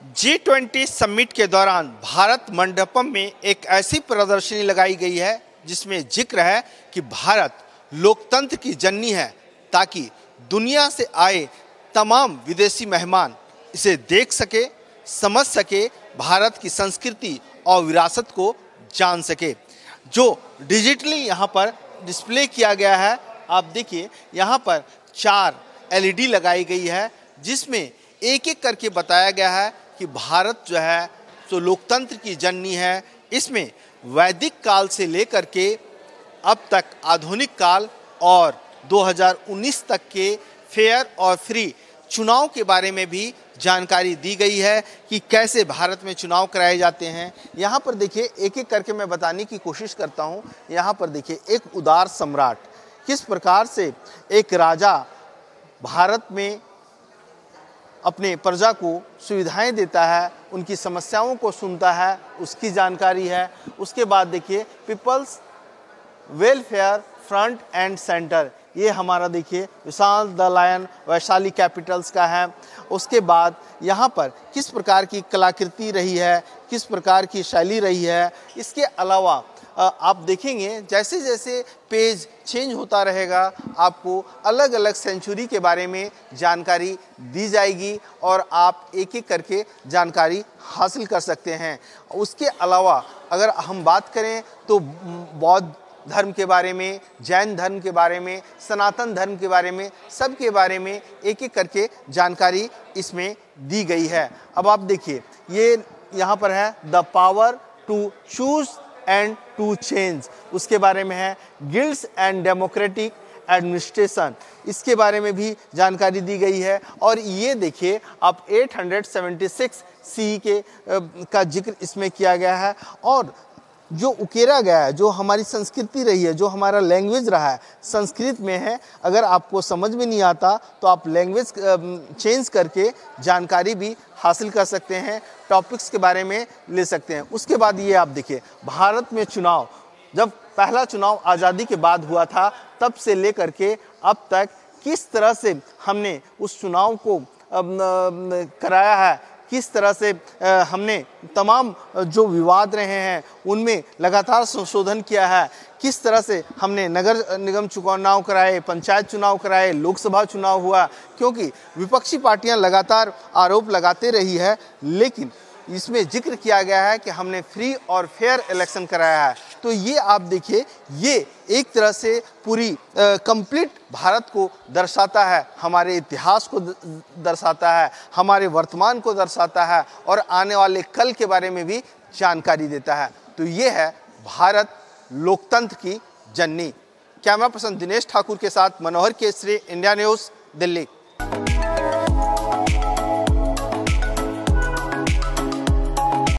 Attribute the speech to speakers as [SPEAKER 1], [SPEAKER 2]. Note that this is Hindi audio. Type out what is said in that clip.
[SPEAKER 1] G20 समिट के दौरान भारत मंडपम में एक ऐसी प्रदर्शनी लगाई गई है जिसमें जिक्र है कि भारत लोकतंत्र की जननी है, ताकि दुनिया से आए तमाम विदेशी मेहमान इसे देख सके, समझ सके, भारत की संस्कृति और विरासत को जान सके। जो डिजिटली यहाँ पर डिस्प्ले किया गया है, आप देखिए यहाँ पर 4 LED लगाई गई है, जिसमें एक एक करके बताया गया है कि भारत जो है तो लोकतंत्र की जननी है। इसमें वैदिक काल से लेकर के अब तक आधुनिक काल और 2019 तक के फेयर और फ्री चुनाव के बारे में भी जानकारी दी गई है कि कैसे भारत में चुनाव कराए जाते हैं। यहाँ पर देखिए एक एक करके मैं बताने की कोशिश करता हूँ। यहाँ पर देखिए एक उदार सम्राट किस प्रकार से एक राजा भारत में अपने प्रजा को सुविधाएं देता है, उनकी समस्याओं को सुनता है, उसकी जानकारी है। उसके बाद देखिए peoples welfare front and centre, ये हमारा देखिए Vishal the lion Vaishali capitals का है। उसके बाद यहाँ पर किस प्रकार की कलाकृति रही है, किस प्रकार की शैली रही है। इसके अलावा आप देखेंगे जैसे जैसे पेज चेंज होता रहेगा, आपको अलग अलग सेंचुरी के बारे में जानकारी दी जाएगी और आप एक एक करके जानकारी हासिल कर सकते हैं। उसके अलावा अगर हम बात करें तो बौद्ध धर्म के बारे में, जैन धर्म के बारे में, सनातन धर्म के बारे में, सब के बारे में एक एक करके जानकारी इसमें दी गई है। अब आप देखिए ये यहाँ पर है the power to choose and to change, उसके बारे में है गिल्ड्स एंड डेमोक्रेटिक एडमिनिस्ट्रेशन, इसके बारे में भी जानकारी दी गई है। और ये देखिए आप 876 सी के का जिक्र इसमें किया गया है। और जो उकेरा गया है, जो हमारी संस्कृति रही है, जो हमारा लैंग्वेज रहा है, संस्कृत में है। अगर आपको समझ में नहीं आता तो आप लैंग्वेज चेंज करके जानकारी भी हासिल कर सकते हैं, टॉपिक्स के बारे में ले सकते हैं। उसके बाद ये आप देखिए भारत में चुनाव, जब पहला चुनाव आज़ादी के बाद हुआ था, तब से लेकर के अब तक किस तरह से हमने उस चुनाव को कराया है, किस तरह से हमने तमाम जो विवाद रहे हैं उनमें लगातार संशोधन किया है, किस तरह से हमने नगर निगम चुनाव कराए, पंचायत चुनाव कराए, लोकसभा चुनाव हुआ। क्योंकि विपक्षी पार्टियां लगातार आरोप लगाते रही है, लेकिन इसमें जिक्र किया गया है कि हमने फ्री और फेयर इलेक्शन कराया है। तो ये आप देखिए, ये एक तरह से पूरी कंप्लीट भारत को दर्शाता है, हमारे इतिहास को दर्शाता है, हमारे वर्तमान को दर्शाता है और आने वाले कल के बारे में भी जानकारी देता है। तो ये है भारत लोकतंत्र की जननी। कैमरा पर्सन दिनेश ठाकुर के साथ मनोहर केसरी, इंडिया न्यूज़, दिल्ली।